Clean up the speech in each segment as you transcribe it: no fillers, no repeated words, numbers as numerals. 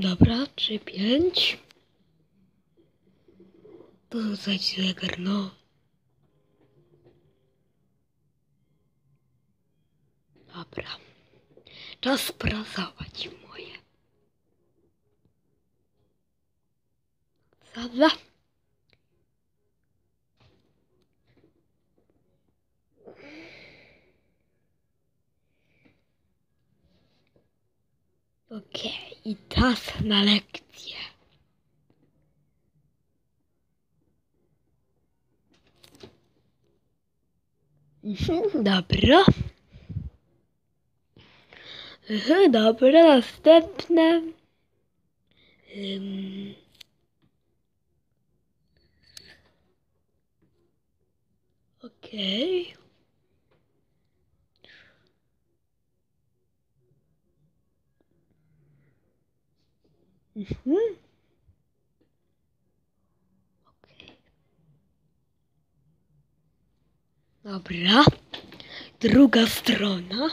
Dobra, 3, 5. To rzucać zegar, no. Dobra. Czas sprasować moje. Dobra. Okej, i czas na lekcję. Dobra. Dobra, następne. Okej. Okej. Dobra. Druga strona.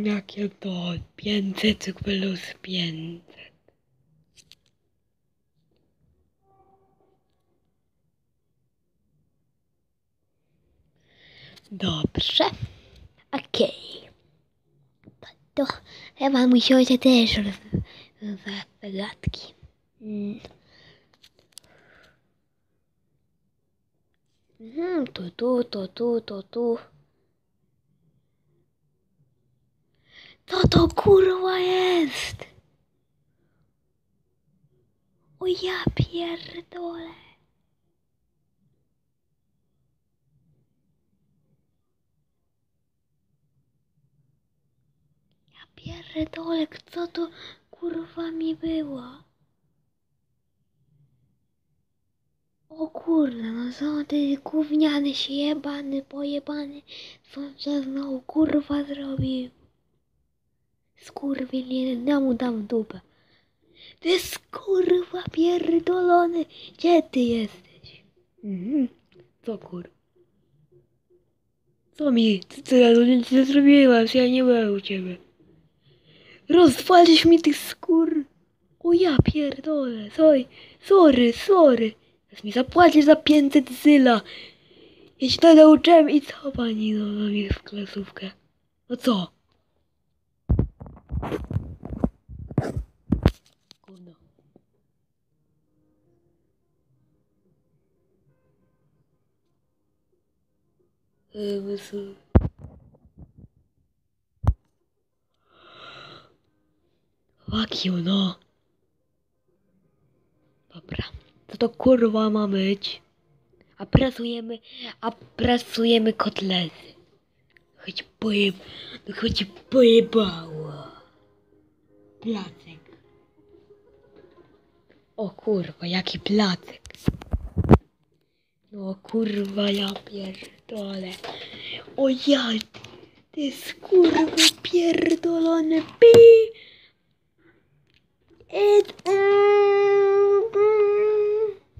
Jakie to 500 plus 500. Dobrze. Okej. To chyba musicie też rozwiązać zagadki. Tu. Co to kurwa jest? O ja pierdolę. Ja pierdolę, co to kurwa mi było? O kurde, no co ty gówniany się jebany, pojebany. Co się znowu kurwa zrobił? Skurwiel, dam dupę. Ty skurwa pierdolony, gdzie ty jesteś? Co kur... Co ja tu nic nie zrobiłem, ja nie byłem u ciebie. Rozwalisz mi tych skór. O ja pierdolę, sorry. Teraz mi zapłacisz za 500 zyla. Ja się tak nauczyłem i co pani do mnie w klasówkę? No co? Gówno. Fuck you, no. Dobra. Co to kurwa ma być? A prasujemy kotlety. Choć pojebało. Placek. O kurwa, jaki placek. No kurwa, ja pierdolę. O ja, ty skurwy pierdolony pi.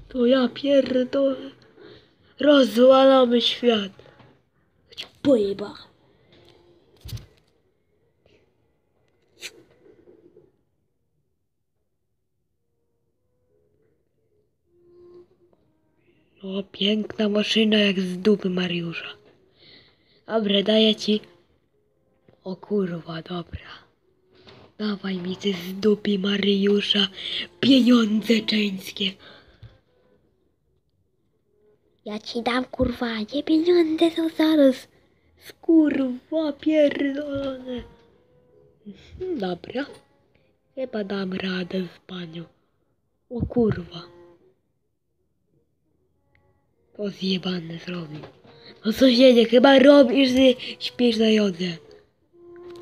To ja pierdolę. Rozwalamy świat. Choć pojeba. O, piękna maszyna jak z dupy Mariusza. Dobra, daję ci. O kurwa, dobra. Dawaj mi te z dupy Mariusza pieniądze czeńskie. Ja ci dam kurwa, nie pieniądze to zaraz. Skurwa pierdolone. Dobra. Chyba dam radę z panią. O kurwa. To zjebane zrobił. No sąsiedzie, chyba robisz, że śpisz na jodze.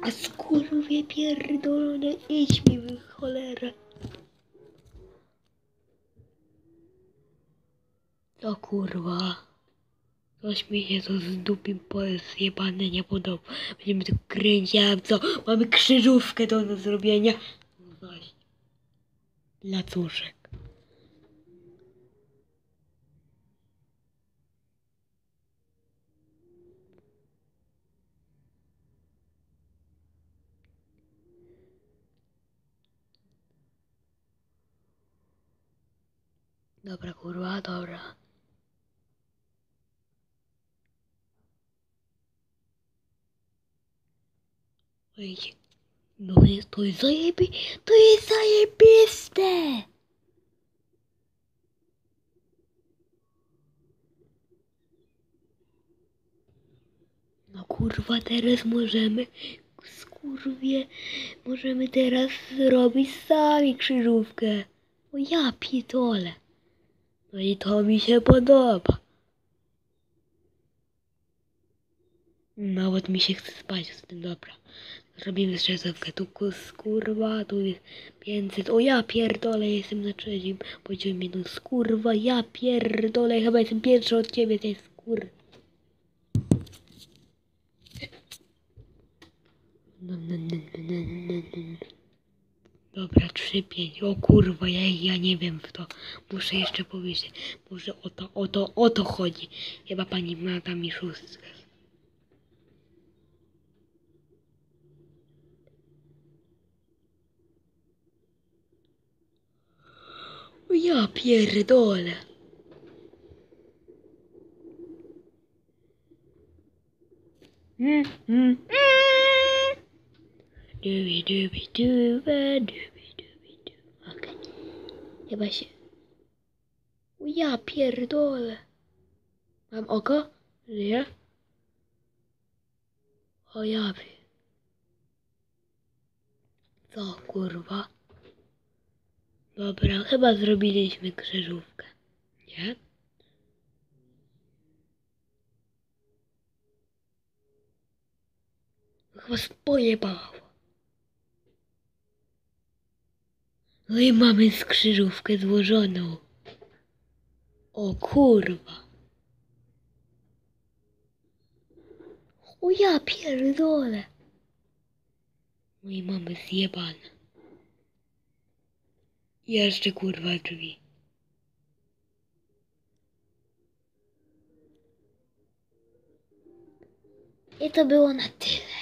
A skurwie pierdolone, idź mi w cholerę. To kurwa. Coś mi się to z dupim zjebane nie podoba. Będziemy tu kręcić, co? Mamy krzyżówkę do zrobienia. No właśnie. Lacuszek. Dobra, kurwa, dobra. Ej, no jest, to jest to jest zajebiste! No kurwa, teraz możemy, skurwie, możemy teraz zrobić sami krzyżówkę. O ja pitole. No i to mi się podoba. Nawet mi się chce spać z tym, dobra. Zrobimy strzesówkę, tu kurwa, tu jest 500. O ja pierdolę, jestem na trzecim poziomie, no skurwa, ja pierdolę, chyba jestem pierwszy od ciebie, tej skur. Dobra, 3-5. O kurwa, ja nie wiem w to. Muszę jeszcze powiedzieć. Może o to chodzi. Chyba pani ma tam mi szóstkę. O ja pierdolę. Dubi dubi duba, dubi dubi du. Okej. Chyba się... O ja pierdolę. Mam oko? Nie? O ja co kurwa? Dobra, chyba zrobiliśmy krzyżówkę. Nie? Chyba pojebało. No i mamy skrzyżówkę złożoną. O kurwa. O ja pierdolę. No i mamy zjebane. Jeszcze kurwa drzwi. I to było na tyle.